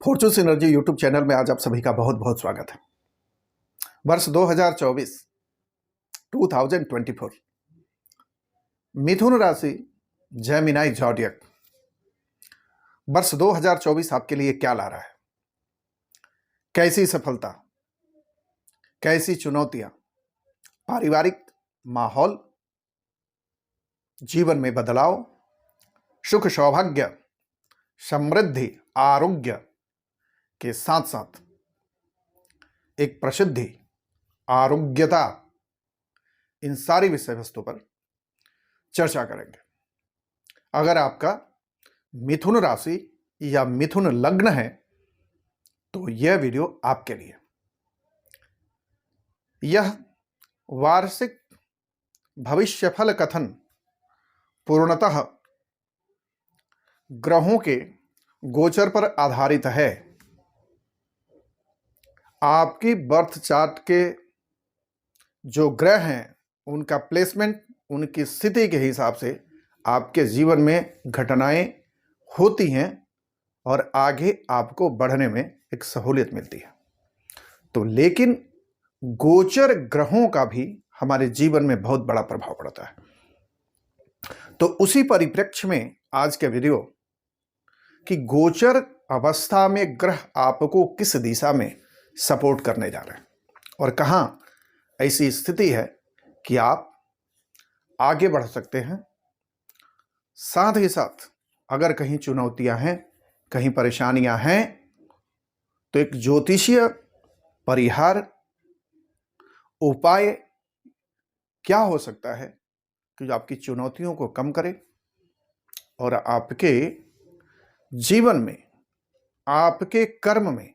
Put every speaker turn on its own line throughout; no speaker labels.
Fortune synergy YouTube channel में आज आप सभी का बहुत बहुत स्वागत है। वर्ष 2024 2024 मिथुन राशि जेमिनी ज़ोडिएक वर्ष 2024 आपके लिए क्या ला रहा है? कैसी सफलता, कैसी चुनौतियां, पारिवारिक माहौल, जीवन में बदलाव, सुख सौभाग्य, समृद्धि, आरोग्य के साथ साथ एक प्रसिद्धि, आरोग्यता, इन सारी विषय वस्तु पर चर्चा करेंगे। अगर आपका मिथुन राशि या मिथुन लग्न है तो यह वीडियो आपके लिए। यह वार्षिक भविष्यफल कथन पूर्णतः ग्रहों के गोचर पर आधारित है। आपकी बर्थ चार्ट के जो ग्रह हैं उनका प्लेसमेंट, उनकी स्थिति के हिसाब से आपके जीवन में घटनाएं होती हैं और आगे आपको बढ़ने में एक सहूलियत मिलती है। तो लेकिन गोचर ग्रहों का भी हमारे जीवन में बहुत बड़ा प्रभाव पड़ता है। तो उसी परिप्रेक्ष्य में आज के वीडियो कि गोचर अवस्था में ग्रह आपको किस दिशा में सपोर्ट करने जा रहे हैं और कहां ऐसी स्थिति है कि आप आगे बढ़ सकते हैं। साथ ही साथ अगर कहीं चुनौतियां हैं, कहीं परेशानियां हैं, तो एक ज्योतिषीय परिहार उपाय क्या हो सकता है कि जो आपकी चुनौतियों को कम करे और आपके जीवन में, आपके कर्म में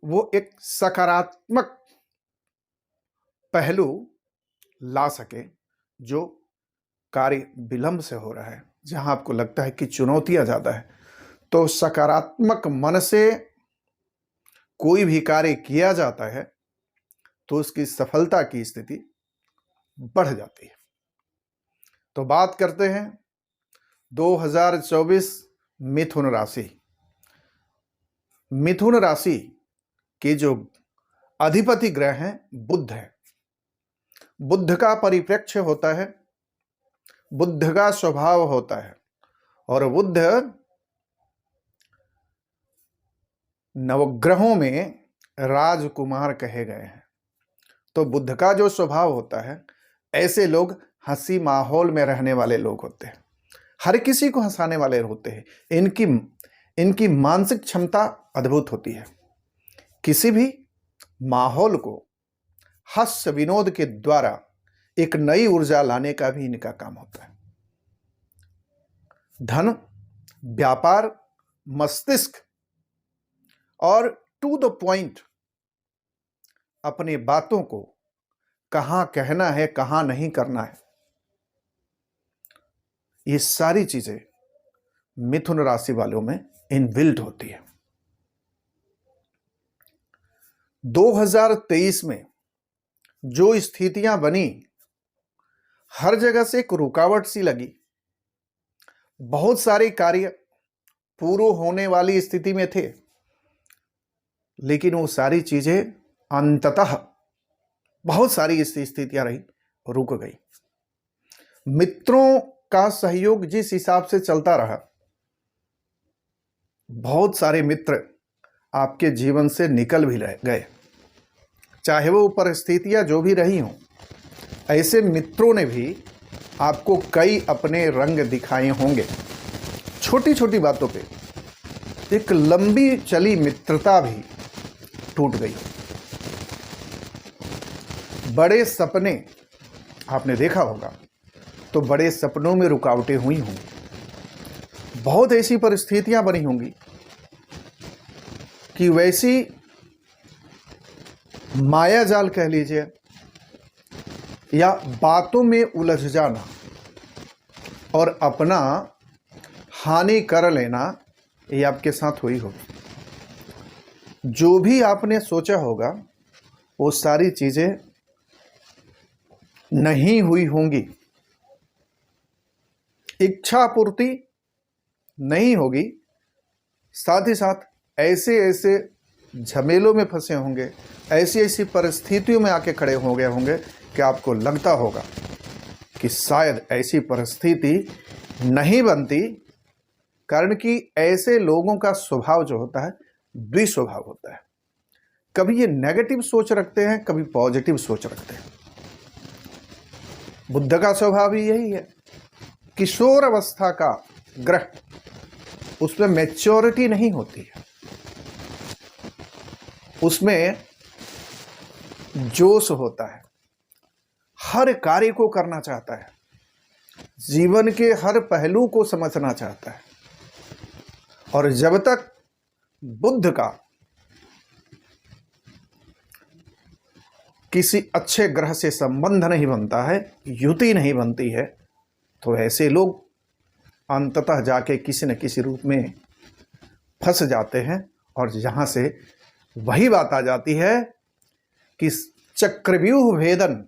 वो एक सकारात्मक पहलू ला सके। जो कार्य विलंब से हो रहा है, जहां आपको लगता है कि चुनौतियां ज्यादा है, तो सकारात्मक मन से कोई भी कार्य किया जाता है तो उसकी सफलता की स्थिति बढ़ जाती है। तो बात करते हैं 2024 मिथुन राशि। मिथुन राशि के जो अधिपति ग्रह हैं बुध है। बुध का परिप्रेक्ष्य होता है, बुध का स्वभाव होता है और बुध नवग्रहों में राजकुमार कहे गए हैं। तो बुध का जो स्वभाव होता है, ऐसे लोग हंसी माहौल में रहने वाले लोग होते हैं, हर किसी को हंसाने वाले होते हैं। इनकी मानसिक क्षमता अद्भुत होती है। किसी भी माहौल को हास्य विनोद के द्वारा एक नई ऊर्जा लाने का भी इनका काम होता है। धन, व्यापार, मस्तिष्क और टू द पॉइंट अपनी बातों को कहां कहना है, कहां नहीं करना है, ये सारी चीजें मिथुन राशि वालों में इनबिल्ट होती है। 2023 में जो स्थितियां बनी, हर जगह से एक रुकावट सी लगी। बहुत सारे कार्य पूर्ण होने वाली स्थिति में थे, लेकिन वो सारी चीजें अंततः, बहुत सारी ऐसी स्थितियां रही, रुक गई। मित्रों का सहयोग जिस हिसाब से चलता रहा, बहुत सारे मित्र आपके जीवन से निकल भी गए। चाहे वो परिस्थितियां जो भी रही हों, ऐसे मित्रों ने भी आपको कई अपने रंग दिखाए होंगे। छोटी छोटी बातों पे एक लंबी चली मित्रता भी टूट गई। बड़े सपने आपने देखा होगा, तो बड़े सपनों में रुकावटें हुई होंगी। बहुत ऐसी परिस्थितियां बनी होंगी कि वैसी माया जाल कह लीजिए या बातों में उलझ जाना और अपना हानि कर लेना, ये आपके साथ हुई होगी। जो भी आपने सोचा होगा वो सारी चीजें नहीं हुई होंगी। इच्छा पूर्ति नहीं होगी, साथ ही साथ ऐसे ऐसे झमेलों में फंसे होंगे, ऐसी ऐसी परिस्थितियों में आके खड़े हो गए होंगे कि आपको लगता होगा कि शायद ऐसी परिस्थिति नहीं बनती, कारण कि ऐसे लोगों का स्वभाव जो होता है द्विस्वभाव होता है। कभी ये नेगेटिव सोच रखते हैं, कभी पॉजिटिव सोच रखते हैं। बुद्ध का स्वभाव ही यही है। किशोर अवस्था का ग्रह, उसमें मैच्योरिटी नहीं होती है, उसमें जोश होता है, हर कार्य को करना चाहता है, जीवन के हर पहलू को समझना चाहता है। और जब तक बुद्ध का किसी अच्छे ग्रह से संबंध नहीं बनता है, युति नहीं बनती है, तो ऐसे लोग अंततः जाके किसी न किसी रूप में फंस जाते हैं। और जहां से वही बात आ जाती है कि चक्रव्यूह भेदन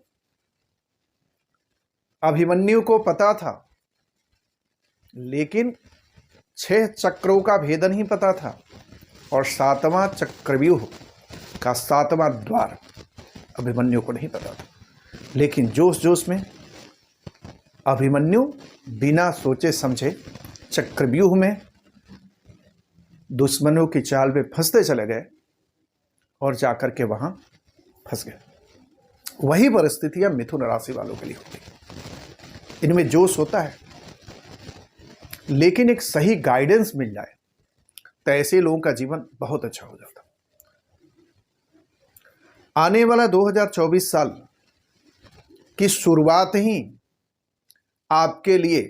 अभिमन्यु को पता था, लेकिन 6 चक्रों का भेदन ही पता था, और 7वां चक्रव्यूह का 7वां द्वार अभिमन्यु को नहीं पता था। लेकिन जोश जोश में अभिमन्यु बिना सोचे समझे चक्रव्यूह में दुश्मनों की चाल में फंसते चले गए और जाकर के वहां फंस गए। वही परिस्थितियां मिथुन राशि वालों के लिए होती है। इनमें जोश होता है, लेकिन एक सही गाइडेंस मिल जाए तो ऐसे लोगों का जीवन बहुत अच्छा हो जाता। आने वाला 2024 साल की शुरुआत ही आपके लिए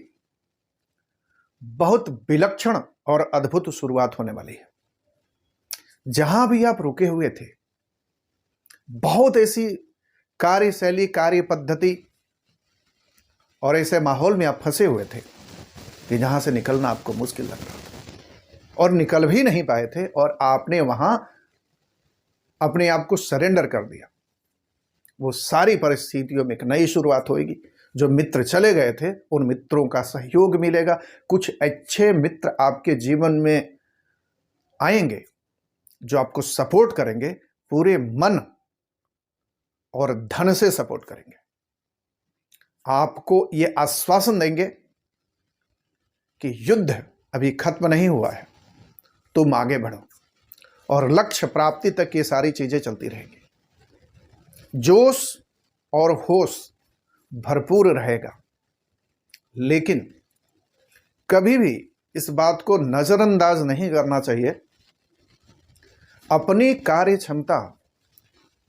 बहुत विलक्षण और अद्भुत शुरुआत होने वाली है। जहां भी आप रुके हुए थे, बहुत ऐसी कार्यशैली, कार्य पद्धति और ऐसे माहौल में आप फंसे हुए थे कि जहां से निकलना आपको मुश्किल लग रहा था और निकल भी नहीं पाए थे, और आपने वहां अपने आप को सरेंडर कर दिया। वो सारी परिस्थितियों में एक नई शुरुआत होगी। जो मित्र चले गए थे, उन मित्रों का सहयोग मिलेगा। कुछ अच्छे मित्र आपके जीवन में आएंगे जो आपको सपोर्ट करेंगे, पूरे मन और धन से सपोर्ट करेंगे। आपको ये आश्वासन देंगे कि युद्ध अभी खत्म नहीं हुआ है, तुम आगे बढ़ो, और लक्ष्य प्राप्ति तक ये सारी चीजें चलती रहेंगी। जोश और होश भरपूर रहेगा, लेकिन कभी भी इस बात को नजरअंदाज नहीं करना चाहिए। अपनी कार्य क्षमता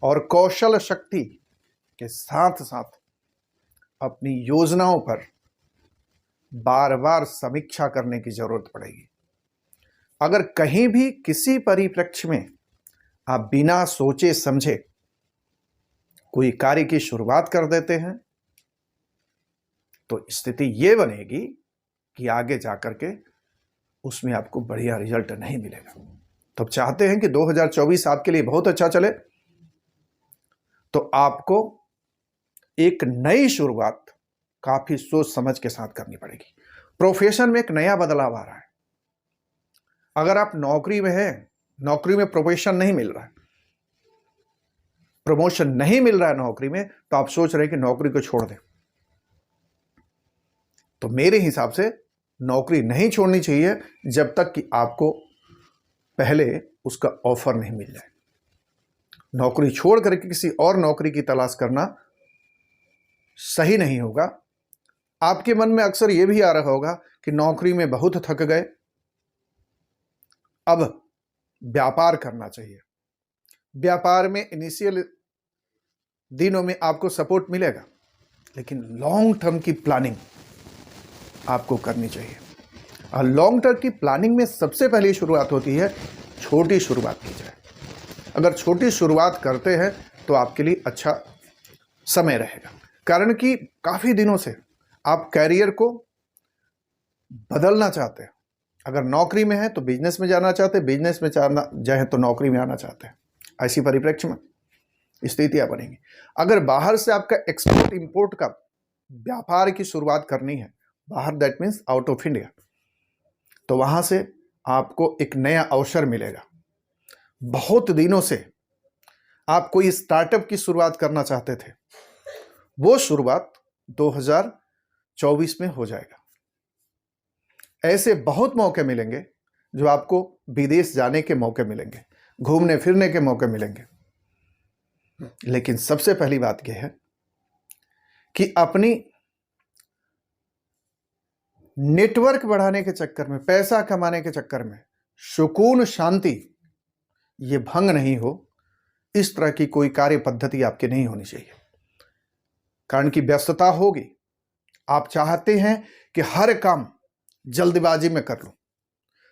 और कौशल शक्ति के साथ साथ अपनी योजनाओं पर बार बार समीक्षा करने की जरूरत पड़ेगी। अगर कहीं भी किसी परिप्रेक्ष्य में आप बिना सोचे समझे कोई कार्य की शुरुआत कर देते हैं, तो स्थिति ये बनेगी कि आगे जाकर के उसमें आपको बढ़िया रिजल्ट नहीं मिलेगा। तो चाहते हैं कि 2024 आपके लिए बहुत अच्छा चले, तो आपको एक नई शुरुआत काफी सोच समझ के साथ करनी पड़ेगी। प्रोफेशन में एक नया बदलाव आ रहा है। अगर आप नौकरी में हैं, नौकरी में प्रोफेशन नहीं मिल रहा है, प्रमोशन नहीं मिल रहा है नौकरी में, तो आप सोच रहे हैं कि नौकरी को छोड़ दें। तो मेरे हिसाब से नौकरी नहीं छोड़नी चाहिए जब तक कि आपको पहले उसका ऑफर नहीं मिल जाए। नौकरी छोड़ करके किसी और नौकरी की तलाश करना सही नहीं होगा। आपके मन में अक्सर यह भी आ रहा होगा कि नौकरी में बहुत थक गए, अब व्यापार करना चाहिए। व्यापार में इनिशियल दिनों में आपको सपोर्ट मिलेगा, लेकिन लॉन्ग टर्म की प्लानिंग आपको करनी चाहिए। और लॉन्ग टर्म की प्लानिंग में सबसे पहली शुरुआत होती है छोटी शुरुआत की जाए। अगर छोटी शुरुआत करते हैं तो आपके लिए अच्छा समय रहेगा, कारण कि काफ़ी दिनों से आप कैरियर को बदलना चाहते हैं। अगर नौकरी में है तो बिजनेस में जाना चाहते हैं, बिजनेस में जाना जाए तो नौकरी में आना चाहते हैं। ऐसी परिप्रेक्ष्य में स्थितियां बनेंगी। अगर बाहर से आपका एक्सपोर्ट इंपोर्ट का व्यापार की शुरुआत करनी है, बाहर that means out of India, तो वहां से आपको एक नया अवसर मिलेगा। बहुत दिनों से आप कोई स्टार्टअप की शुरुआत करना चाहते थे, वो शुरुआत 2024 में हो जाएगा। ऐसे बहुत मौके मिलेंगे जो आपको विदेश जाने के मौके मिलेंगे, घूमने फिरने के मौके मिलेंगे। लेकिन सबसे पहली बात यह है कि अपनी नेटवर्क बढ़ाने के चक्कर में, पैसा कमाने के चक्कर में सुकून शांति ये भंग नहीं हो, इस तरह की कोई कार्य पद्धति आपकी नहीं होनी चाहिए। कारण कि व्यस्तता होगी, आप चाहते हैं कि हर काम जल्दबाजी में कर लूं,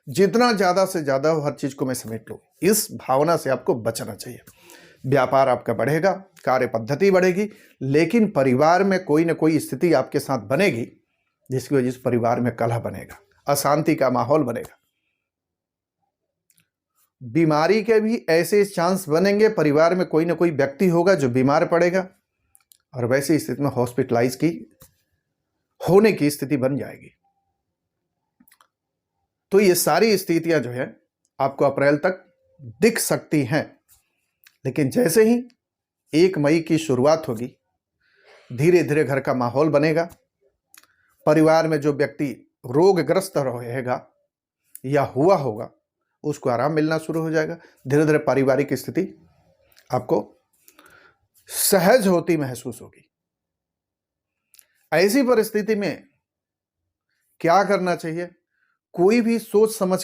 जितना ज्यादा से ज्यादा हो हर चीज को मैं समेट लूं। इस भावना से आपको बचना चाहिए। व्यापार आपका बढ़ेगा, कार्य पद्धति बढ़ेगी, लेकिन परिवार में कोई ना कोई स्थिति आपके साथ बनेगी जिसकी वजह से परिवार में कलह बनेगा, अशांति का माहौल बनेगा। बीमारी के भी ऐसे चांस बनेंगे, परिवार में कोई ना कोई व्यक्ति होगा जो बीमार पड़ेगा और वैसी स्थिति में हॉस्पिटलाइज की होने की स्थिति बन जाएगी। तो ये सारी स्थितियां जो है आपको अप्रैल तक दिख सकती हैं। लेकिन जैसे ही 1 मई की शुरुआत होगी, धीरे धीरे घर का माहौल बनेगा, परिवार में जो व्यक्ति रोगग्रस्त रहेगा या हुआ होगा उसको आराम मिलना शुरू हो जाएगा। धीरे धीरे पारिवारिक स्थिति आपको सहज होती महसूस होगी। ऐसी परिस्थिति में क्या करना चाहिए? कोई भी सोच समझ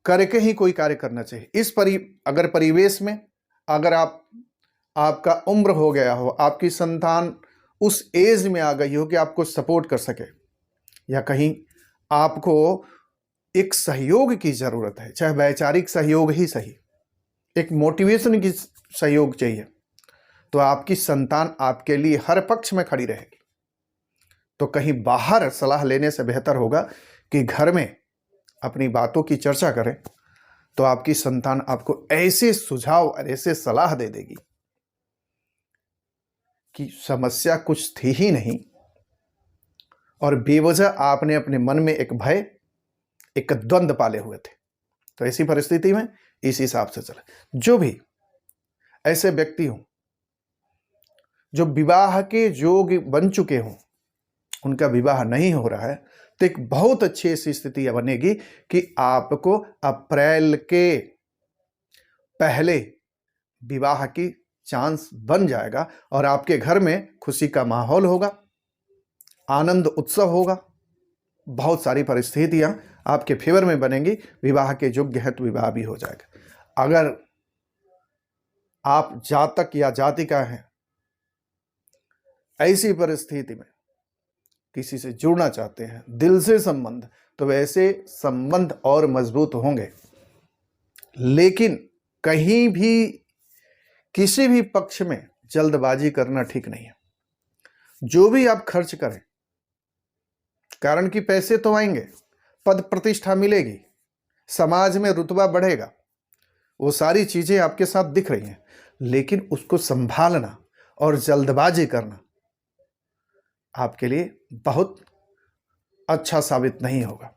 करके ही कोई कार्य करना चाहिए। अगर परिवेश में अगर आपका उम्र हो गया हो, आपकी संतान उस एज में आ गई हो कि आपको सपोर्ट कर सके, या कहीं आपको एक सहयोग की जरूरत है, चाहे वैचारिक सहयोग ही सही, एक मोटिवेशन की सहयोग चाहिए, तो आपकी संतान आपके लिए हर पक्ष में खड़ी रहेगी। तो कहीं बाहर सलाह लेने से बेहतर होगा कि घर में अपनी बातों की चर्चा करें, तो आपकी संतान आपको ऐसे सुझाव और ऐसे सलाह दे देगी कि समस्या कुछ थी ही नहीं और बेवजह आपने अपने मन में एक भय, एक द्वंद्व पाले हुए थे। तो ऐसी परिस्थिति में इस हिसाब से चले। जो भी ऐसे व्यक्ति हों जो विवाह के योग्य बन चुके हों, उनका विवाह नहीं हो रहा है, तो एक बहुत अच्छी ऐसी स्थिति बनेगी कि आपको अप्रैल के पहले विवाह की चांस बन जाएगा और आपके घर में खुशी का माहौल होगा, आनंद उत्सव होगा। बहुत सारी परिस्थितियां आपके फेवर में बनेंगी, विवाह के योग्य है तो विवाह भी हो जाएगा। अगर आप जातक या जातिका हैं, ऐसी परिस्थिति में किसी से जुड़ना चाहते हैं, दिल से संबंध, तो वैसे संबंध और मजबूत होंगे। लेकिन कहीं भी किसी भी पक्ष में जल्दबाजी करना ठीक नहीं है। जो भी आप खर्च करें, कारण कि पैसे तो आएंगे, पद प्रतिष्ठा मिलेगी, समाज में रुतबा बढ़ेगा, वो सारी चीजें आपके साथ दिख रही हैं, लेकिन उसको संभालना और जल्दबाजी करना आपके लिए बहुत अच्छा साबित नहीं होगा।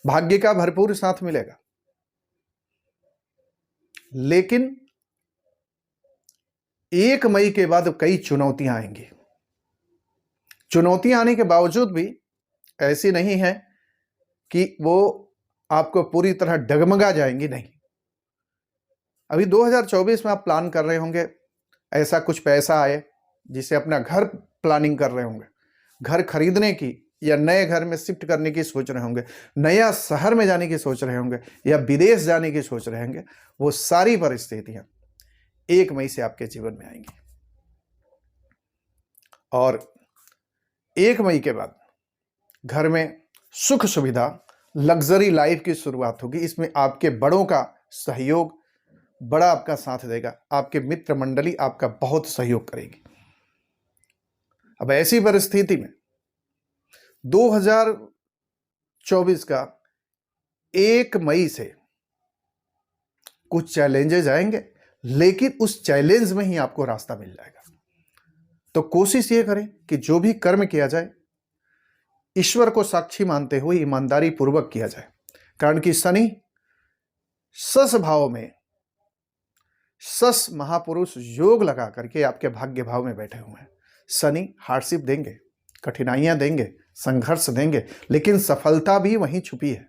भाग्य का भरपूर साथ मिलेगा, लेकिन 1 मई के बाद कई चुनौतियां आएंगी। चुनौतियां आने के बावजूद भी ऐसी नहीं है कि वो आपको पूरी तरह डगमगा जाएंगी, नहीं। अभी 2024 में आप प्लान कर रहे होंगे, ऐसा कुछ पैसा आए जिसे अपना घर प्लानिंग कर रहे होंगे, घर खरीदने की या नए घर में शिफ्ट करने की सोच रहे होंगे, नया शहर में जाने की सोच रहे होंगे या विदेश जाने की सोच रहे होंगे। वो सारी परिस्थितियां 1 मई से आपके जीवन में आएंगी और 1 मई के बाद घर में सुख सुविधा, लग्जरी लाइफ की शुरुआत होगी। इसमें आपके बड़ों का सहयोग, बड़ा आपका साथ देगा, आपके मित्र मंडली आपका बहुत सहयोग करेगी। अब ऐसी परिस्थिति में 2024 का 1 मई से कुछ चैलेंजेस आएंगे, लेकिन उस चैलेंज में ही आपको रास्ता मिल जाएगा। तो कोशिश ये करें कि जो भी कर्म किया जाए ईश्वर को साक्षी मानते हुए ईमानदारी पूर्वक किया जाए, कारण कि शनि सस भाव में सस महापुरुष योग लगा करके आपके भाग्य भाव में बैठे हुए हैं। शनि हार्डशिप देंगे, कठिनाइयां देंगे, संघर्ष देंगे, लेकिन सफलता भी वहीं छुपी है,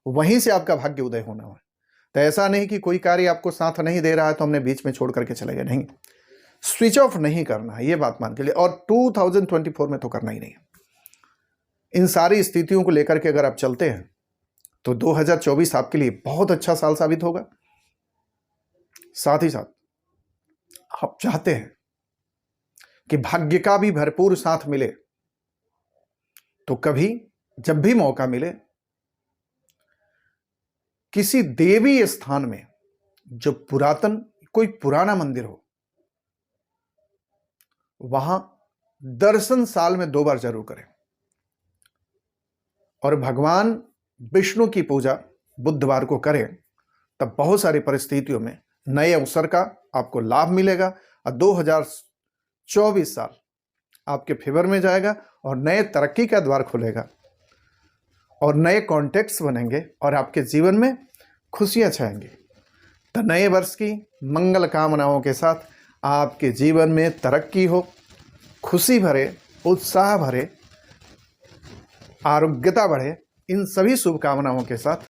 वहीं से आपका भाग्य उदय होना है। तो ऐसा नहीं कि कोई कार्य आपको साथ नहीं दे रहा है तो हमने बीच में छोड़ करके चले गए, नहीं, स्विच ऑफ नहीं करना है, ये बात मान के लिए। और 2024 में तो करना ही नहीं है। इन सारी स्थितियों को लेकर के अगर आप चलते हैं तो 2024 आपके लिए बहुत अच्छा साल साबित होगा। साथ ही साथ आप चाहते हैं कि भाग्य का भी भरपूर साथ मिले, तो कभी जब भी मौका मिले किसी देवी स्थान में जो पुरातन कोई पुराना मंदिर हो, वहां दर्शन साल में 2 बार जरूर करें। और भगवान विष्णु की पूजा बुधवार को करें, तब बहुत सारी परिस्थितियों में नए अवसर का आपको लाभ मिलेगा और 2024 साल आपके फेवर में जाएगा और नए तरक्की का द्वार खुलेगा और नए कॉन्टेक्ट्स बनेंगे और आपके जीवन में खुशियां छाएंगी। तो नए वर्ष की मंगल कामनाओं के साथ आपके जीवन में तरक्की हो, खुशी भरे, उत्साह भरे, आरोग्यता बढ़े, इन सभी शुभकामनाओं के साथ